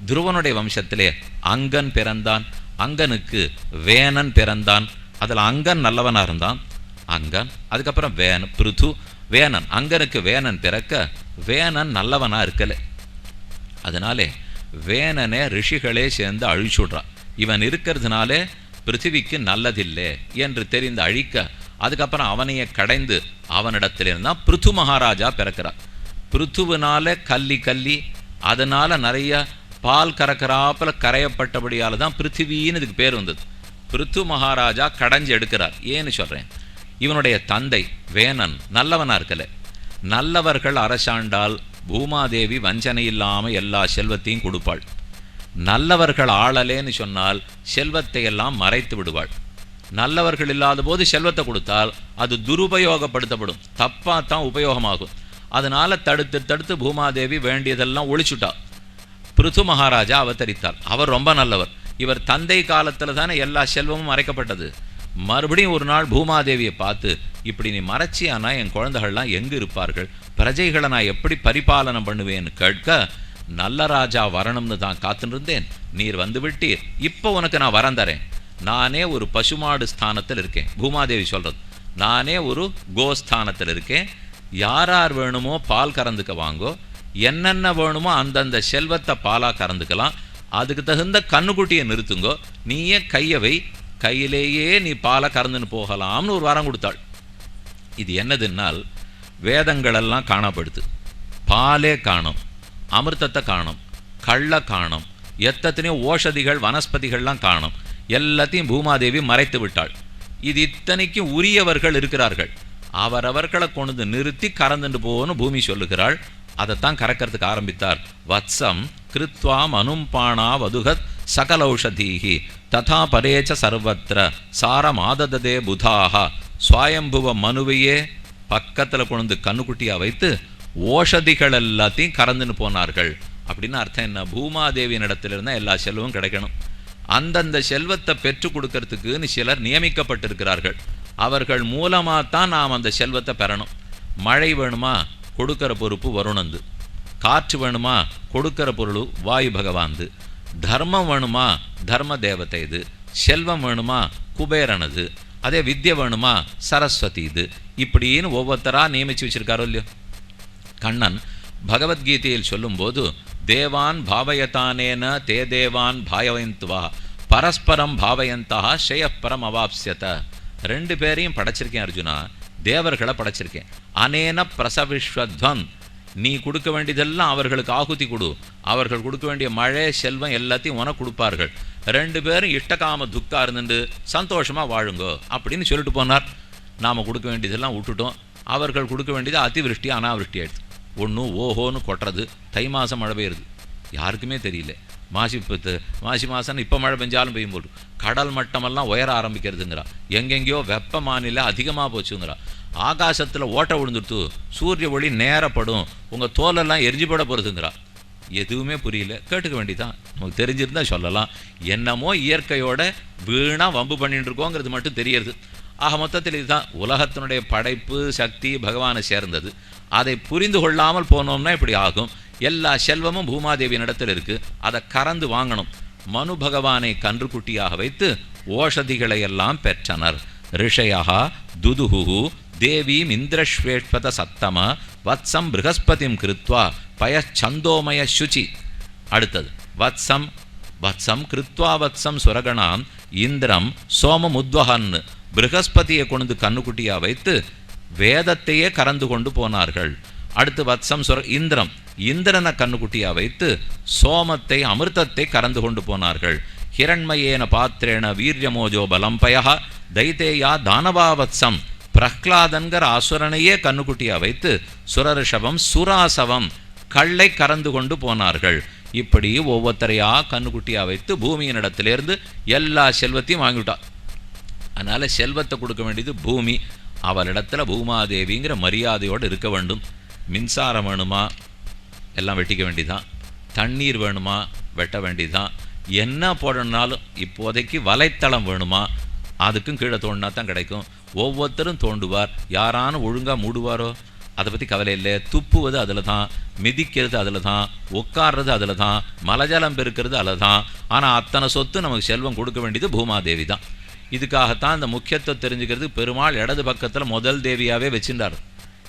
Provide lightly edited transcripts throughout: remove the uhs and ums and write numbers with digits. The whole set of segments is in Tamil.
துருவனுடைய வம்சத்திலே அங்கன் பிறந்தான். அங்கனுக்கு வேணன் பிறந்தான். அதில் அங்கன் நல்லவனாக இருந்தான். அங்கன் அதுக்கப்புறம் பிருது வேணன். அங்கனுக்கு வேணன் பிறக்க வேணன் நல்லவனாக இருக்கலை. அதனாலே வேணனே ரிஷிகளே சேர்ந்து அழிச்சுடுறான். இவன் இருக்கிறதுனாலே பிருத்திவிக்கு நல்லதில்லை என்று தெரிந்து அழிக்க, அதுக்கப்புறம் அவனையே கடைந்து அவனிடத்திலிருந்தான் பிருத்து மகாராஜா பிறக்கிறார். பிருத்துவினால கல்லி அதனால நிறைய பால் கறக்கிறாப்பில் கரையப்பட்டபடியால் தான் பிருத்திவின்னு இதுக்கு பேர் வந்தது. பிருத்து மகாராஜா கடைஞ்சு எடுக்கிறார். ஏன்னு சொல்கிறேன், இவனுடைய தந்தை வேணன் நல்லவனாக இருக்கலை. நல்லவர்கள் அரசாண்டால் பூமாதேவி வஞ்சனை இல்லாமல் எல்லா செல்வத்தையும் கொடுப்பாள். நல்லவர்கள் ஆளலேன்னு சொன்னால் செல்வத்தை எல்லாம் மறைத்து விடுவாள். நல்லவர்கள் இல்லாத போது செல்வத்தை கொடுத்தால் அது துருபயோகப்படுத்தப்படும், தப்பாக தான் உபயோகமாகும். அதனால தடுத்து பூமாதேவி வேண்டியதெல்லாம் ஒழிச்சுட்டா. பிருத்து மகாராஜா அவதரித்தார். அவர் ரொம்ப நல்லவர். இவர் தந்தை காலத்தில் தானே எல்லா செல்வமும் மறைக்கப்பட்டது. மறுபடியும் ஒரு நாள் பூமாதேவியை பார்த்து, இப்படி நீ மறைச்சியானா என் குழந்தைகள்லாம் எங்கே இருப்பார்கள், பிரஜைகளை நான் எப்படி பரிபாலனம் பண்ணுவேன்னு கேட்க, நல்ல ராஜா வரணும்னு தான் காத்துன்னு இருந்தேன், நீர் வந்து விட்டீர், இப்போ உனக்கு நான் வரம் தரேன். நானே ஒரு பசுமாடு ஸ்தானத்தில் இருக்கேன். பூமாதேவி சொல்கிறது, நானே ஒரு கோஸ்தானத்தில் இருக்கேன். யார் வேணுமோ பால் கறந்துக்க வாங்கோ, என்னென்ன வேணுமோ அந்தந்த செல்வத்தை பாலாக கறந்துக்கலாம். அதுக்கு தகுந்த கண்ணுக்குட்டியை நிறுத்துங்கோ, நீயே கையை வை, கையிலேயே நீ பாலை கறந்துன்னு போகலாம்னு ஒரு வரம் கொடுத்தாள். இது என்னதுன்னால், வேதங்களெல்லாம் காணப்படுது, பாலே காணும், அமிர்தத்தை காணும், கள்ள காணும், எத்தனையோ ஓஷதிகள் வனஸ்பதிகள்லாம் காணும். எல்லாத்தையும் பூமாதேவி மறைத்து விட்டாள். இது இத்தனைக்கும் உரியவர்கள் இருக்கிறார்கள், அவரவர்களை கொண்டு நிறுத்தி கறந்துட்டு போன்னு பூமி சொல்லுகிறாள். அதைத்தான் கறக்கிறதுக்கு ஆரம்பித்தார். வத்சம் கிருத்வாம் அனும்பாணா வதுகத் சகலௌஷதீஹி ததா பரேச்ச சர்வத்திர சாரமாதததே புதாஹா. சுவாயம்புவ மனுவையே பக்கத்தில் கொண்டு கண்ணுக்குட்டியாக வைத்து ஓஷதிகள் எல்லாத்தையும் கறந்துன்னு போனார்கள். அப்படின்னு அர்த்தம் என்ன, பூமாதேவியின் இடத்துல இருந்தால் எல்லா செல்வமும் கிடைக்கணும். அந்தந்த செல்வத்தை பெற்றுக் கொடுக்கறதுக்குன்னு சிலர் நியமிக்கப்பட்டிருக்கிறார்கள். அவர்கள் மூலமாக தான் நாம் அந்த செல்வத்தை பெறணும். மழை வேணுமா, கொடுக்கிற பொறுப்பு வருணந்து. காற்று வேணுமா, கொடுக்கிற பொருள் வாயு பகவான்து. தர்மம் வேணுமா, தர்ம தேவதை இது. செல்வம் வேணுமா, குபேரனது. அதே வித்யை வேணுமா, சரஸ்வதி இது. இப்படின்னு ஒவ்வொருத்தராக நியமித்து வச்சிருக்காரோ இல்லையோ. கண்ணன் பகவத்கீதையில் சொல்லும்போது, தேவான் பாவயத்தானேன தே தேவான் பாயவயந்துவா பரஸ்பரம் பாவயந்தா ஷேயப்பரம் அவாப்ஸ்யத. ரெண்டு பேரையும் படைச்சிருக்கேன் அர்ஜுனா, தேவர்களை படைச்சிருக்கேன். அனேன பிரசவிஸ்வத்வம், நீ கொடுக்க வேண்டியதெல்லாம் அவர்களுக்கு ஆகுதி கொடு, அவர்கள் கொடுக்க வேண்டிய மழை செல்வம் எல்லாத்தையும் உனக்கு கொடுப்பார்கள். ரெண்டு பேரும் இஷ்டகாம துக்கா இருந்துட்டு சந்தோஷமாக வாழுங்கோ அப்படின்னு சொல்லிட்டு போனார். நாம் கொடுக்க வேண்டியதெல்லாம் விட்டுட்டோம். அவர்கள் கொடுக்க வேண்டியது அதிவிருஷ்டி அனாவிருஷ்டி ஆயிடுது. ஒன்று ஓஹோன்னு கொட்டுறது, தை மாதம் மழை பெய்யுறது, யாருக்குமே தெரியல. மாசி மாதம் இப்போ மழை பெஞ்சாலும் பெய்யும் போட்டு கடல் மட்டமெல்லாம் உயர ஆரம்பிக்கிறதுங்கிறா. எங்கெங்கேயோ வெப்ப மாநில அதிகமாக போச்சுங்கிறா. ஆகாசத்தில் ஓட்ட விழுந்துடுத்து, சூரிய ஒளி நேரப்படும், உங்கள் தோலெல்லாம் எரிஞ்சுபட போகிறதுங்கிறா. எதுவுமே புரியல. கேட்டுக்க வேண்டிதான், நமக்கு தெரிஞ்சிருந்தால் சொல்லலாம். என்னமோ இயற்கையோட வீணாக வம்பு பண்ணிட்டு இருக்கோங்கிறது மட்டும் தெரியறது. ஆக மொத்தத்தில் இதுதான் உலகத்தினுடைய படைப்பு சக்தி பகவானை சேர்ந்தது. அதை புரிந்து கொள்ளாமல் போனோம்னா இப்படி ஆகும். எல்லா செல்வமும் பூமாதேவியின் இடத்தில் இருக்கு, அதை கறந்து வாங்கணும். மனு பகவானை கன்றுக்குட்டியாக வைத்து ஓஷதிகளை எல்லாம் பெற்றனர். ரிஷயா துதுஹு தேவீம் இந்திரஸ்வேஷ்வத சத்தம வத்சம் ப்ரஹஸ்பதிம் கிருத்வா பயச்சந்தோமய சுச்சி. அடுத்தது வத்சம் வத்சம் கிருத்வா வத்சம் சுரகணாம் இந்திரம் சோமம் உத்வஹன். ப்ரஹஸ்பதியை கொண்டு கண்ணுக்குட்டியாக வைத்து வேதத்தையே கறந்து கொண்டு போனார்கள். அடுத்து வத்சம் இந்திரம், இந்திரனை கண்ணுக்குட்டியாக வைத்து சோமத்தை அமிர்தத்தை கறந்து கொண்டு போனார்கள். ஹிரண்மயேன பாத்திரேன வீரியமோஜோ பலம்பய தைத்தேயா தானவாவத்சம். பிரஹ்லாதன்கர் அசுரனையே கண்ணுக்குட்டியாக வைத்து சுரரிஷபம் சுராசவம் கள்ளை கறந்து கொண்டு போனார்கள். இப்படி ஒவ்வொருத்தரையா கண்ணுக்குட்டியாக வைத்து பூமியின் இடத்திலிருந்து எல்லா செல்வத்தையும் வாங்கிவிட்டா. அதனால செல்வத்தை கொடுக்க வேண்டியது பூமி. அவளிடத்துல பூமாதேவிங்கிற மரியாதையோடு இருக்க வேண்டும். மின்சாரம் வேணுமா, எல்லாம் வெட்டிக்க வேண்டியதான். தண்ணீர் வேணுமா, வெட்ட வேண்டியதான். என்ன போடணுனாலும் இப்போதைக்கு வலைத்தளம் வேணுமா, அதுக்கும் கீழே தோண்டினா தான் கிடைக்கும். ஒவ்வொருத்தரும் தோண்டுவார். யாரானு ஒழுங்காக மூடுவாரோ, அதை பற்றி கவலை இல்லை. துப்புவது அதில் தான், மிதிக்கிறது அதில் தான், உட்கார்றது அதில் தான், மலஜலம் பெருக்கிறது அதில் தான். ஆனால் அத்தனை சொத்து நமக்கு செல்வம் கொடுக்க வேண்டியது பூமாதேவி தான். இதுக்காகத்தான் இந்த முக்கியத்துவம் தெரிஞ்சுக்கிறது பெருமாள் இடது பக்கத்தில் முதல் தேவியாகவே வச்சுட்டார்.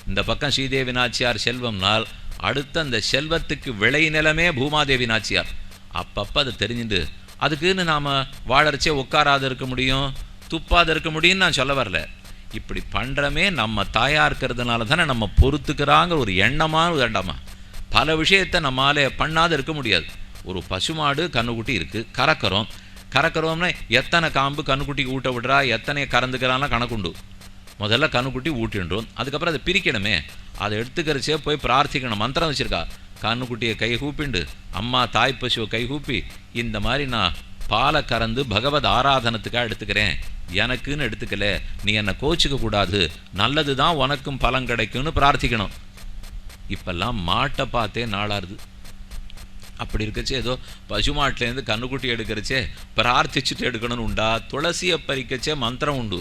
இந்த பக்கம் ஸ்ரீதேவி நாச்சியார் செல்வம்னால் அடுத்த அந்த செல்வத்துக்கு விளைநிலமே பூமாதேவி நாச்சியார். அப்பப்போ அதை தெரிஞ்சுட்டு அதுக்குன்னு நாம் வாழறச்சே உட்காராது இருக்க முடியும், துப்பாது இருக்க முடியும்னு நான் சொல்ல வரல. இப்படி பண்ணுறமே நம்ம தாயாக இருக்கிறதுனால தானே நம்ம பொறுத்துக்கிறாங்க ஒரு எண்ணமாக வேண்டாமா. பல விஷயத்தை நம்மால் பண்ணாது இருக்க முடியாது. ஒரு பசுமாடு கண்ணுக்குட்டி இருக்குது, கறக்கிறோம்னா எத்தனை காம்பு கண்ணுக்குட்டிக்கு ஊட்ட விடுறா, எத்தனை கறந்துக்கிறான்லாம் கணக்குண்டு. முதல்ல கண்ணுக்குட்டி ஊட்டின்றோம், அதுக்கப்புறம் அதை பிரிக்கணுமே, அதை எடுத்துக்கிறச்சே போய் பிரார்த்திக்கணும். மந்திரம் வச்சுருக்கா, கண்ணுக்குட்டியை கை கூப்பிண்டு அம்மா தாய் பசுவை கை கூப்பி இந்த மாதிரி நான் பாலை கறந்து பகவத் ஆராதனத்துக்காக எடுத்துக்கிறேன், எனக்குன்னு எடுத்துக்கல, நீ என்னை கோச்சிக்க கூடாது, நல்லது தான் உனக்கும் பலன் கிடைக்கும்னு பிரார்த்திக்கணும். இப்பெல்லாம் மாட்டை பார்த்தே நாளாருது. அப்படி இருக்கச்சே ஏதோ பசுமாட்டிலேருந்து கண்ணுக்குட்டி எடுக்கிறச்சே பிரார்த்திச்சுட்டு எடுக்கணும்னு உண்டா? துளசியை பறிக்கச்சே மந்திரம் உண்டு.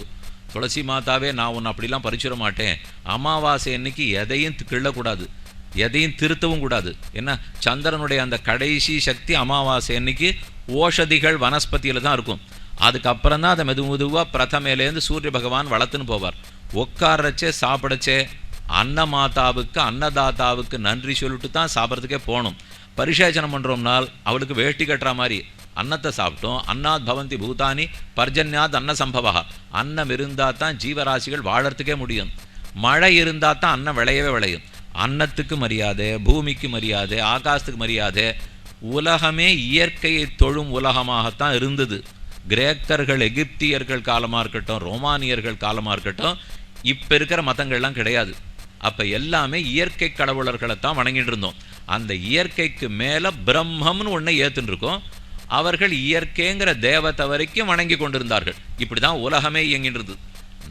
துளசி மாதாவே நான் ஒன்று அப்படிலாம் பறிச்சிட மாட்டேன், அமாவாசை அன்னைக்கு எதையும் கிள்ளக்கூடாது, எதையும் திருத்தவும் கூடாது. என்ன, சந்திரனுடைய அந்த கடைசி சக்தி அமாவாசை அன்னைக்கு ஓஷதிகள் வனஸ்பதியில் தான் இருக்கும். அதுக்கப்புறம் தான் அதை மெதுவாக பிரதமையிலேருந்து சூரிய பகவான் வளர்த்துன்னு போவார். உட்காரச்சே சாப்பிடச்சே அன்னமாதாவுக்கு அன்னதாத்தாவுக்கு நன்றி சொல்லிட்டு தான் சாப்பிட்றதுக்கே போகணும். பரிசேச்சனம் பண்ணுறோம்னால் அவளுக்கு வேட்டி கட்டுற மாதிரி அன்னத்தை சாப்பிட்டோம். அன்னாத் பவந்தி பூதானி பர்ஜன்யாத் அன்ன சம்பவா. அன்னம் இருந்தால் தான் ஜீவராசிகள் வாழறதுக்கே முடியும். மழை இருந்தால் தான் அன்னம் விளையவே விளையும். அன்னத்துக்கு மரியாதை, பூமிக்கு மரியாதை, ஆகாசத்துக்கு மரியாதை. உலகமே இயற்கையை தொழும் உலகமாகத்தான் இருந்தது. கிரேக்கர்கள் எகிப்தியர்கள் காலமாக இருக்கட்டும், ரோமானியர்கள் காலமாக இருக்கட்டும், இப்போ இருக்கிற மதங்கள்லாம் கிடையாது. அப்போ எல்லாமே இயற்கை கடவுளர்களைத்தான் வணங்கிட்டு இருந்தோம். அந்த இயற்கைக்கு மேலே பிரம்மம்னு ஒன்றை ஏற்றுன்னு இருக்கோம். அவர்கள் இயற்கைங்கிற தேவத்தை வரைக்கும் வணங்கி கொண்டிருந்தார்கள். இப்படி தான் உலகமே இயங்கின்றது.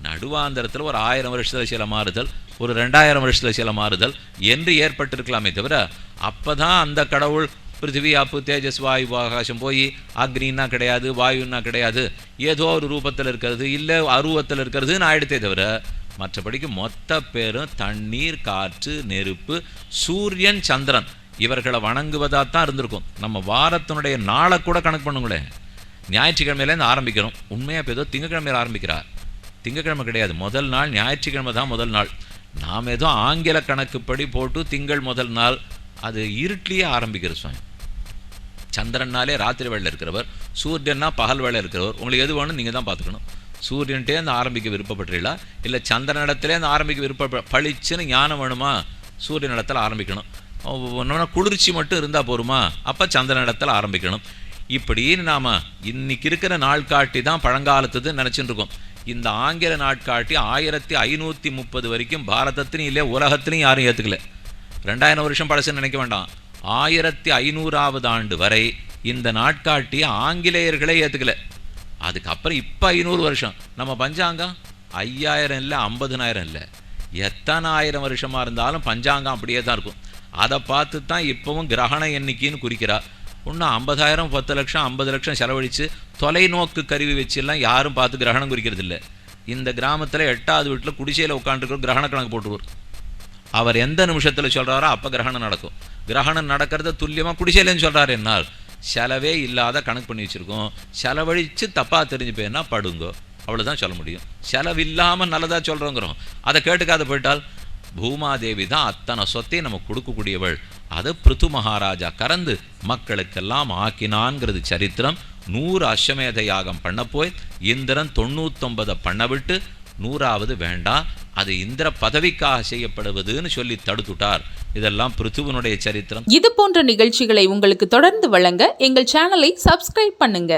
நடுவாந்தரத்தில் ஒரு 1000 வருஷத்தில் சில மாறுதல், ஒரு 2000 வருஷத்தில் சில மாறுதல் என்று ஏற்பட்டிருக்கலாமே தவிர, அப்போ தான் அந்த கடவுள் பிருத்திவி அப்பு தேஜஸ் வாயு ஆகாசம் போய் அக்னின்னா கிடையாது, வாயுன்னா கிடையாது, ஏதோ ஒரு ரூபத்தில் இருக்கிறது, இல்லை அருவத்தில் இருக்கிறதுன்னு ஆயிடுத்தே தவிர, மற்றபடிக்கு மொத்த பேரும் தண்ணீர், காற்று, நெருப்பு, சூரியன், சந்திரன் இவர்களை வணங்குவதாக தான் இருந்திருக்கும். நம்ம வாரத்தினுடைய நாளை கூட கணக்கு பண்ணுங்களேன். ஞாயிற்றுக்கிழமையிலேருந்து ஆரம்பிக்கிறோம். உண்மையாக இப்போ ஏதோ திங்கக்கிழமையில் ஆரம்பிக்கிறார். திங்கக்கிழமை கிடையாது, முதல் நாள் ஞாயிற்றுக்கிழமை தான் முதல் நாள். நாம் ஏதோ ஆங்கில கணக்குப்படி போட்டு திங்கள் முதல் நாள், அது இருட்டிலேயே ஆரம்பிக்கிற சுவாமி. சந்திரன்னாலே ராத்திரி வேளையில் இருக்கிறவர், சூரியன்னா பகல் வேலை இருக்கிறவர். உங்களுக்கு எது வேணும் நீங்கள் தான் பார்த்துக்கணும். சூரியன்ட்டேருந்து ஆரம்பிக்க விருப்பப்படுறீங்களா, இல்லை சந்திரனிடத்துலேருந்து ஆரம்பிக்க பளிச்சுன்னு ஞானம் வேணுமா, சூரியனிடத்தில் ஆரம்பிக்கணும். ஒன்றா குளிர்ச்சி மட்டும் இருந்தால் போருமா, அப்போ சந்திரனிடத்தில் ஆரம்பிக்கணும். இப்படின்னு நாம் இன்னைக்கு இருக்கிற நாட்காட்டி தான் பழங்காலத்துன்னு நினச்சிட்டு இருக்கோம். இந்த ஆங்கில நாட்காட்டி 1530 வரைக்கும் பாரதத்திலையும் இல்லை உலகத்திலையும் யாரும் ஏற்றுக்கல. 2000 வருஷம் பழசுன்னு நினைக்க வேண்டாம். 1500ஆவது ஆண்டு வரை இந்த நாட்காட்டியை ஆங்கிலேயர்களே ஏற்றுக்கல. அதுக்கப்புறம் இப்போ 500 வருஷம் நம்ம பஞ்சாங்கம் 5000 இல்லை 50,000 இல்லை, எத்தனை 1000 வருஷமாக இருந்தாலும் பஞ்சாங்கம் அப்படியே தான் இருக்கும். அதை பார்த்து தான் இப்போவும் கிரகண எண்ணிக்கைன்னு குறிக்கிறா. இன்னும் 50,000 10 லட்சம் 50 லட்சம் செலவழித்து தொலைநோக்கு கருவி வச்செல்லாம் யாரும் பார்த்து கிரகணம் குறிக்கிறது இல்லை. இந்த கிராமத்தில் 8வது வீட்டில் குடிசையில் உட்காந்துருக்கிற கிரகண கணக்கு போட்டுருவார். அவர் எந்த நிமிஷத்தில் சொல்கிறாரோ அப்போ கிரகணம் நடக்கும். கிரகணம் நடக்கிறத துல்லியமாக குடிசையிலேன்னு சொல்கிறாரு. என்னால் செலவே இல்லாத கணக்கு பண்ணி வச்சுருக்கோம். செலவழித்து தப்பாக தெரிஞ்சு போயின்னா படுங்கோ, அவ்வளோதான் சொல்ல முடியும். செலவில்லாமல் நல்லதாக சொல்கிறோங்கிறோம். அதை கேட்டுக்காத போயிட்டால் பூமாதேவி தான் அத்தனை சொத்தையும் நம்ம கொடுக்கக்கூடியவள். அதை பிருத்து மகாராஜா கறந்து மக்களுக்கெல்லாம் ஆக்கினான்கிறது சரித்திரம். 100 அஸ்வமேத யாகம் பண்ண போய் இந்திரன் 99 பண்ண விட்டு 100வது வேண்டாம், அது இந்திர பதவிக்காக செய்யப்படுவதுன்னு சொல்லி தடுத்துட்டார். இதெல்லாம் பிருத்துவனுடைய சரித்திரம். இது போன்ற நிகழ்ச்சிகளை உங்களுக்கு தொடர்ந்து வழங்க எங்கள் சேனலை சப்ஸ்கிரைப் பண்ணுங்க.